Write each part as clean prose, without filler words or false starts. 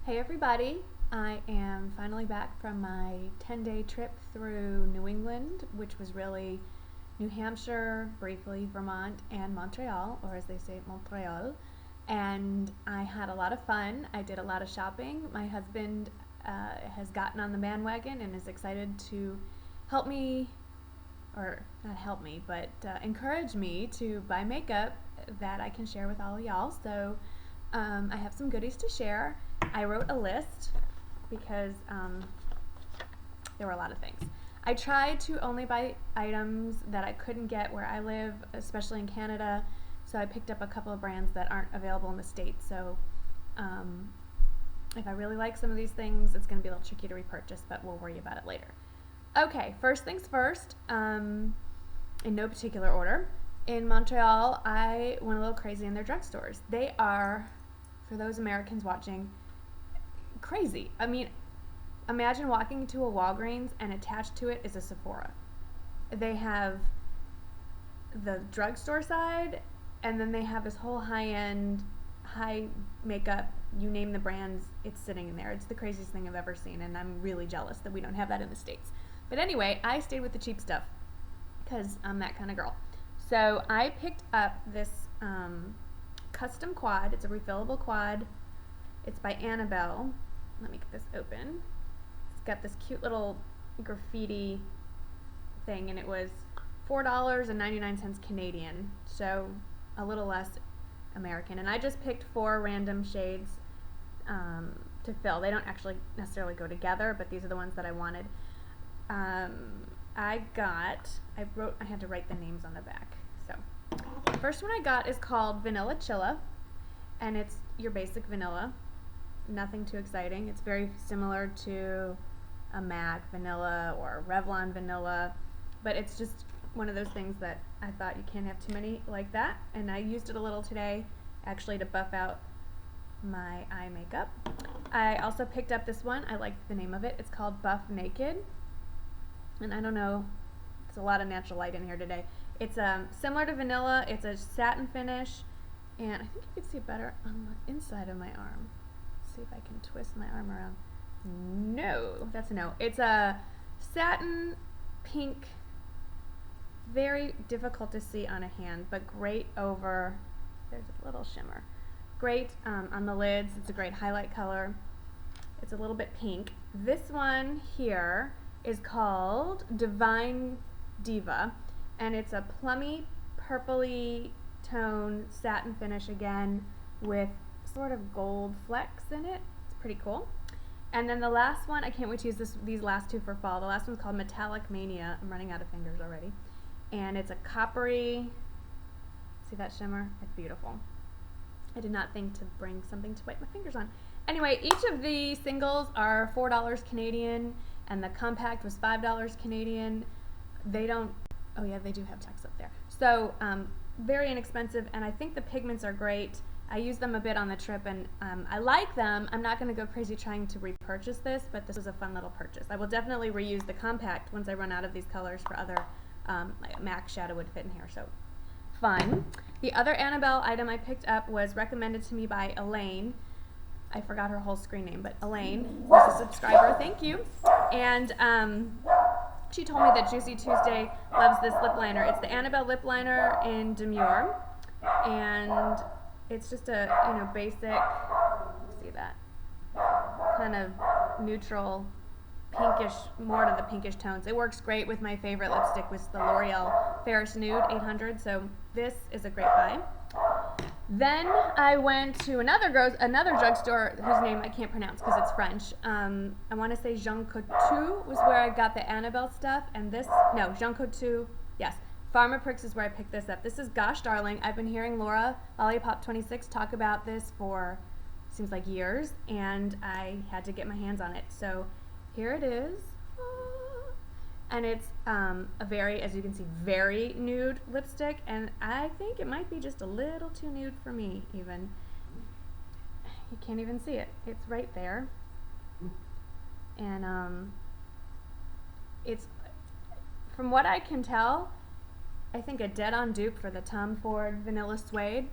Hey everybody, I am finally back from my 10-day trip through New England, which was really New Hampshire, briefly Vermont, and Montreal, or as they say, Montreal. And I had a lot of fun. I did a lot of shopping. My husband has gotten on the bandwagon and is excited to help me, or not help me, but encourage me to buy makeup that I can share with all of y'all. So I have some goodies to share. I wrote a list because there were a lot of things. I tried to only buy items that I couldn't get where I live, especially in Canada, so I picked up a couple of brands that aren't available in the States. So if I really like some of these things, it's going to be a little tricky to repurchase, but we'll worry about it later. Okay, first things first, in no particular order. In Montreal, I went a little crazy in their drugstores. They are, for those Americans watching, crazy. I mean, imagine walking into a Walgreens and attached to it is a Sephora. They have the drugstore side, and then they have this whole high-end, high makeup, you name the brands, it's sitting in there. It's the craziest thing I've ever seen, and I'm really jealous that we don't have that in the States. But anyway, I stayed with the cheap stuff because I'm that kind of girl. So I picked up this custom quad. It's a refillable quad. It's by Annabelle. Let me get this open. It's got this cute little graffiti thing, and it was $4.99 Canadian, so a little less American. And I just picked 4 random shades to fill. They don't actually necessarily go together, but these are the ones that I wanted. I had to write the names on the back. So the first one I got is called Vanilla Chilla, and it's your basic vanilla. Nothing too exciting. It's very similar to a MAC vanilla or Revlon vanilla, but it's just one of those things that I thought you can't have too many like that, and I used it a little today actually to buff out my eye makeup. I also picked up this one. I like the name of it. It's called Buff Naked, and I don't know, there's a lot of natural light in here today. It's similar to vanilla. It's a satin finish, and I think you can see it better on the inside of my arm. Let's see if I can twist my arm around. No, that's a no. It's a satin pink, very difficult to see on a hand, but great over, there's a little shimmer. Great on the lids. It's a great highlight color. It's a little bit pink. This one here is called Divine Diva, and it's a plummy, purpley tone satin finish again with sort of gold flecks in it. It's pretty cool. And then the last one, I can't wait to use these last two for fall. The last one's called Metallic Mania. I'm running out of fingers already. And it's a coppery, see that shimmer? It's beautiful. I did not think to bring something to wipe my fingers on. Anyway, each of the singles are $4 Canadian, and the compact was $5 Canadian. They don't, oh yeah, they do have tax up there. So very inexpensive, and I think the pigments are great. I used them a bit on the trip, and I like them. I'm not going to go crazy trying to repurchase this, but this was a fun little purchase. I will definitely reuse the compact once I run out of these colors for other, like MAC shadow would fit in here, so fun. The other Annabelle item I picked up was recommended to me by Elaine. I forgot her whole screen name, but Elaine was a subscriber, thank you. And she told me that Juicy Tuesday loves this lip liner. It's the Annabelle lip liner in Demure, and it's just a, basic, see that, kind of neutral, pinkish, more to the pinkish tones. It works great with my favorite lipstick, with the L'Oreal Ferris Nude 800, so this is a great buy. Then I went to another drugstore whose name I can't pronounce because it's French. I want to say Jean Coutu was where I got the Annabelle stuff, and Jean Coutu, yes. Pharmaprix is where I picked this up. This is Gosh Darling. I've been hearing Laura Lollipop26 talk about this for, seems like years, and I had to get my hands on it. So here it is. And it's a very, as you can see, very nude lipstick, and I think it might be just a little too nude for me, even. You can't even see it. It's right there. And it's, from what I can tell, I think a dead-on dupe for the Tom Ford Vanilla Suede,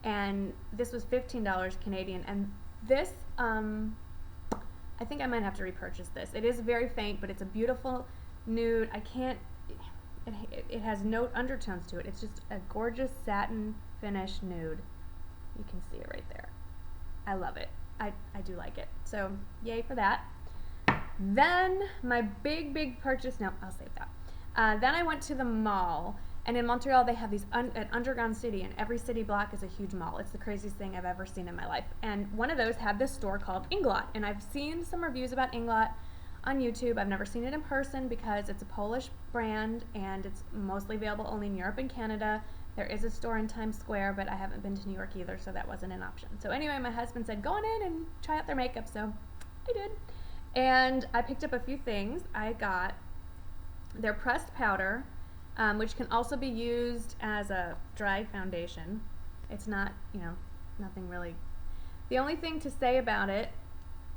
and this was $15 Canadian, and this I think I might have to repurchase this. It is very faint, but it's a beautiful nude. It has no undertones to it. It's just a gorgeous satin finish nude. You can see it right there. I love it. I do like it. So yay for that. Then my big purchase, no, I'll save that. Then I went to the mall, and in Montreal they have these an underground city, and every city block is a huge mall. It's the craziest thing I've ever seen in my life. And one of those had this store called Inglot, and I've seen some reviews about Inglot on YouTube. I've never seen it in person because it's a Polish brand and it's mostly available only in Europe and Canada. There is a store in Times Square, but I haven't been to New York either, so that wasn't an option. So anyway, my husband said, go on in and try out their makeup, so I did. And I picked up a few things. I got their pressed powder, which can also be used as a dry foundation. It's not, nothing really. The only thing to say about it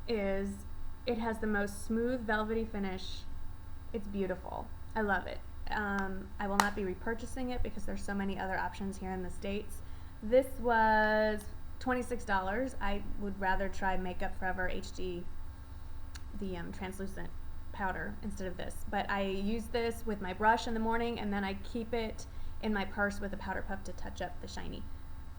is it has the most smooth, velvety finish. It's beautiful. I love it. I will not be repurchasing it because there's so many other options here in the States. This was $26. I would rather try Makeup Forever HD, the translucent powder, instead of this. But I use this with my brush in the morning, and then I keep it in my purse with a powder puff to touch up the shiny,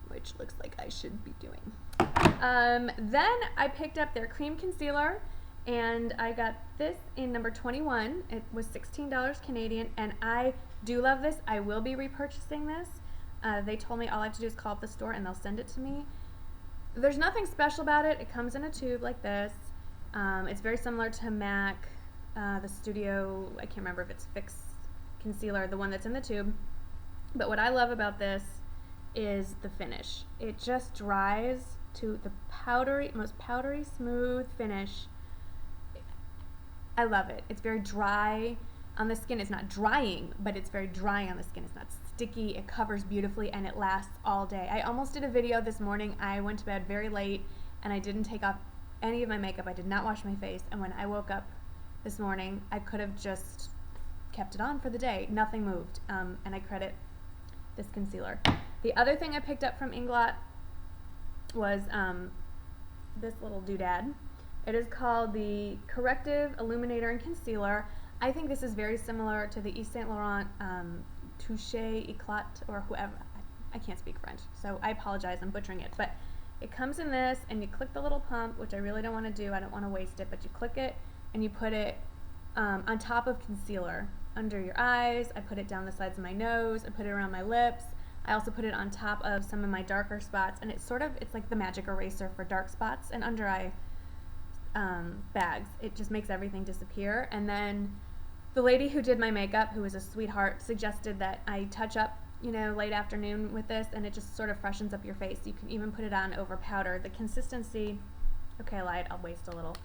which looks like I should be doing. Then I picked up their cream concealer, and I got this in number 21. It was $16 Canadian, and I do love this. I will be repurchasing this. They told me all I have to do is call up the store and they'll send it to me. There's nothing special about it. It comes in a tube like this. It's very similar to MAC, the Studio, I can't remember if it's Fix Concealer, the one that's in the tube. But what I love about this is the finish. It just dries to the most powdery, smooth finish. I love it. It's very dry on the skin. It's not drying, but it's very dry on the skin. It's not sticky. It covers beautifully, and it lasts all day. I almost did a video this morning. I went to bed very late, and I didn't take off any of my makeup. I did not wash my face, and when I woke up this morning, I could have just kept it on for the day. Nothing moved, and I credit this concealer. The other thing I picked up from Inglot was this little doodad. It is called the Corrective Illuminator and Concealer. I think this is very similar to the Yves Saint Laurent Touche, Eclat, or whoever. I can't speak French, so I apologize, I'm butchering it. But it comes in this, and you click the little pump, which I really don't want to do. I don't want to waste it, but you click it, and you put it on top of concealer under your eyes. I put it down the sides of my nose. I put it around my lips. I also put it on top of some of my darker spots, and it's like the magic eraser for dark spots and under eye bags. It just makes everything disappear. And then the lady who did my makeup, who was a sweetheart, suggested that I touch up, late afternoon with this, and it just sort of freshens up your face. You can even put it on over powder. The consistency, okay, I lied, I'll waste a little.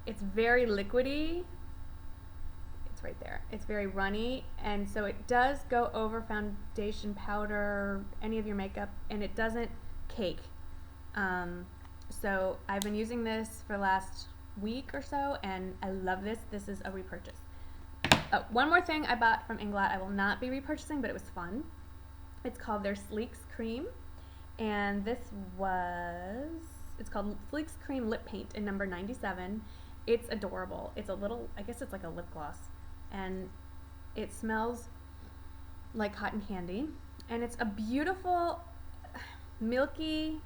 It's very liquidy. It's right there. It's very runny, and so it does go over foundation, powder, any of your makeup, and it doesn't cake. So I've been using this for the last week or so, and I love this. This is a repurchase. Oh, one more thing I bought from Inglot I will not be repurchasing, but it was fun. It's called their Sleeks Cream, and it's called Sleeks Cream Lip Paint in number 97. It's adorable. It's a little, I guess it's like a lip gloss, and it smells like cotton candy, and it's a beautiful milky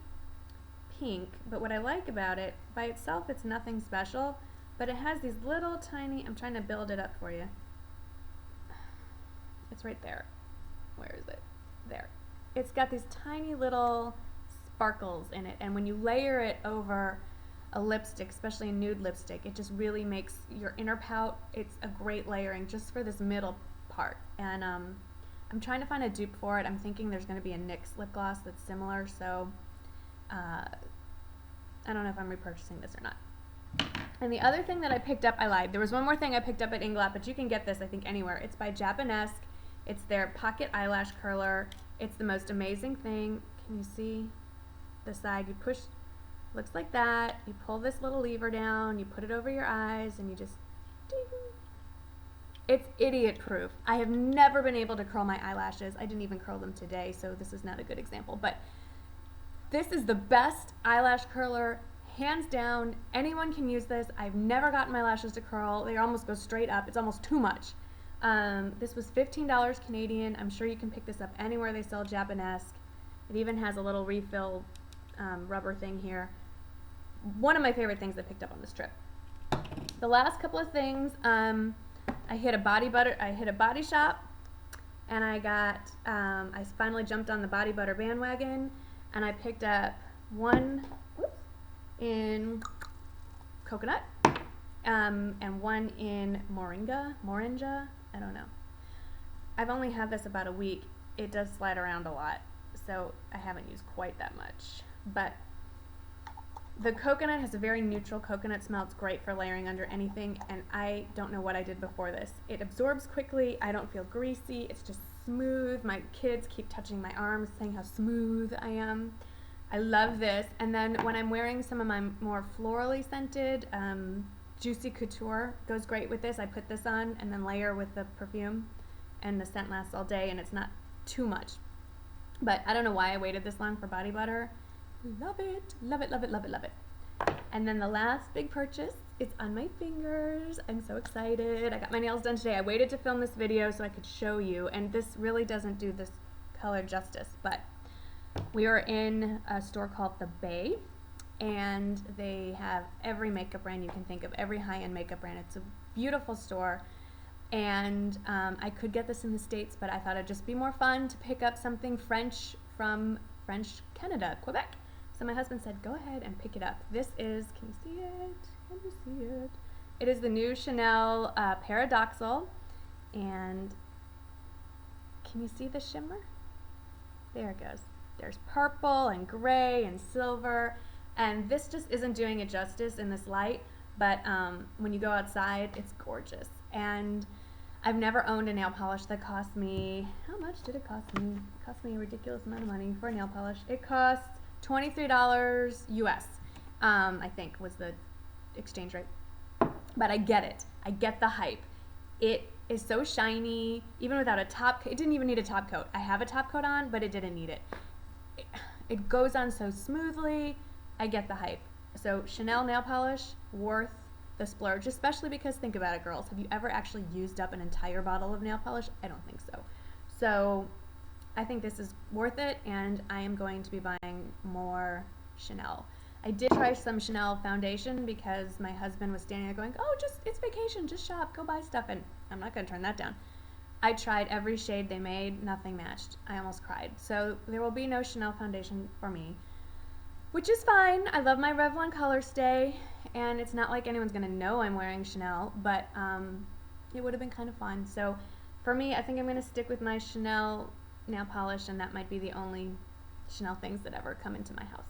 pink. But what I like about it, by itself it's nothing special, but it has these little tiny, I'm trying to build it up for you. It's right there. Where is it? There. It's got these tiny little sparkles in it, and when you layer it over a lipstick, especially a nude lipstick, it just really makes your inner pout, it's a great layering just for this middle part. And I'm trying to find a dupe for it. I'm thinking there's going to be a NYX lip gloss that's similar, so I don't know if I'm repurchasing this or not. And the other thing that I picked up, I lied. There was one more thing I picked up at Inglot, but you can get this, I think, anywhere. It's by Japonseque. It's their pocket eyelash curler. It's the most amazing thing. Can you see the side? You push, looks like that. You pull this little lever down, you put it over your eyes, and you just ding. It's idiot proof. I have never been able to curl my eyelashes. I didn't even curl them today, so this is not a good example. But this is the best eyelash curler, Hands down, anyone can use this. I've never gotten my lashes to curl. They almost go straight up. It's almost too much. This was $15 Canadian. I'm sure you can pick this up anywhere they sell Japonese. It even has a little refill rubber thing here. One of my favorite things I picked up on this trip. The last couple of things, I hit a body shop, and I finally jumped on the body butter bandwagon, and I picked up one in coconut, and one in Moringa, I don't know. I've only had this about a week. It does slide around a lot, so I haven't used quite that much, but the coconut has a very neutral coconut smell. It's great for layering under anything, and I don't know what I did before this. It absorbs quickly. I don't feel greasy. It's just smooth. My kids keep touching my arms, saying how smooth I am. I love this. And then when I'm wearing some of my more florally scented, Juicy Couture goes great with this. I put this on and then layer with the perfume, and the scent lasts all day, and it's not too much. But I don't know why I waited this long for body butter. Love it, love it, love it, love it, love it. And then the last big purchase is on my fingers. I'm so excited. I got my nails done today. I waited to film this video so I could show you, and this really doesn't do this color justice, but we were in a store called The Bay, and they have every makeup brand you can think of, every high-end makeup brand. It's a beautiful store, and I could get this in the States, but I thought it'd just be more fun to pick up something French from French Canada, Quebec. So my husband said, go ahead and pick it up. This is, can you see it? Can you see it? It is the new Chanel Paradoxal, and can you see the shimmer? There it goes. There's purple and gray and silver, and this just isn't doing it justice in this light, but when you go outside, it's gorgeous. And I've never owned a nail polish that cost me, how much did it cost me? It cost me a ridiculous amount of money for a nail polish. It cost $23 US, I think was the exchange rate. But I get it. I get the hype. It is so shiny, even without a top coat. It didn't even need a top coat. I have a top coat on, but it didn't need it. It goes on so smoothly. I get the hype. So Chanel nail polish, worth the splurge, especially because, think about it, girls. Have you ever actually used up an entire bottle of nail polish? I don't think so. So I think this is worth it, and I am going to be buying more Chanel. I did try some Chanel foundation because my husband was standing there going, oh, it's vacation, just shop, go buy stuff, and I'm not going to turn that down. I tried every shade they made, nothing matched. I almost cried. So there will be no Chanel foundation for me, which is fine. I love my Revlon Color Stay, and it's not like anyone's going to know I'm wearing Chanel, but it would have been kind of fun. So for me, I think I'm going to stick with my Chanel nail polish, and that might be the only Chanel things that ever come into my house.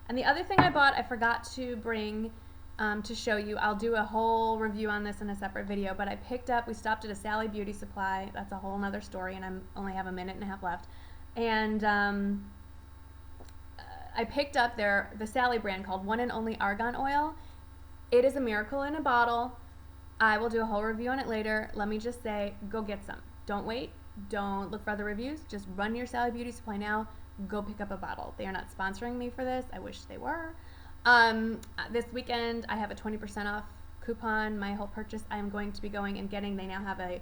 And the other thing I bought, I forgot to bring to show you. I'll do a whole review on this in a separate video, but we stopped at a Sally Beauty Supply. That's a whole nother story, and I only have a minute and a half left. And I picked up the Sally brand called Only Argan Oil. It is a miracle in a bottle. I will do a whole review on it later. Let me just say, go get some. Don't wait. Don't look for other reviews. Just run to your Sally Beauty Supply now. Go pick up a bottle. They are not sponsoring me for this. I wish they were. This weekend, I have a 20% off coupon. My whole purchase, I am going to be going and getting. They now have a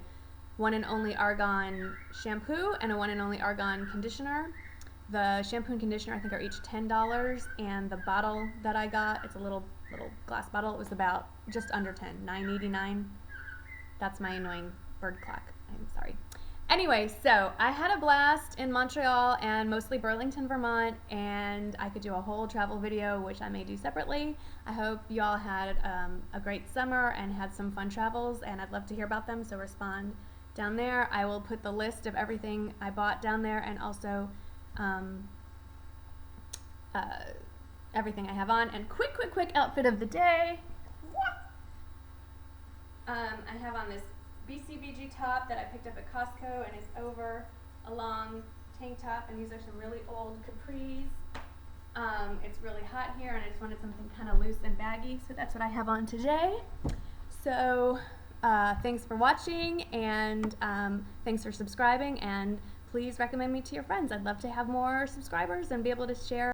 Only Argan shampoo and a Only Argan conditioner. The shampoo and conditioner, I think, are each $10, and the bottle that I got, it's a little glass bottle. It was about just under 10, $9.89. That's my annoying bird clock. I'm sorry. Anyway, so I had a blast in Montreal and mostly Burlington, Vermont, and I could do a whole travel video, which I may do separately. I hope you all had a great summer and had some fun travels, and I'd love to hear about them, so respond down there. I will put the list of everything I bought down there, and also everything I have on. And quick outfit of the day. I have on this BCBG top that I picked up at Costco, and it's over a long tank top, and these are some really old capris. It's really hot here, and I just wanted something kind of loose and baggy, so that's what I have on today. So thanks for watching, and thanks for subscribing, and please recommend me to your friends. I'd love to have more subscribers and be able to share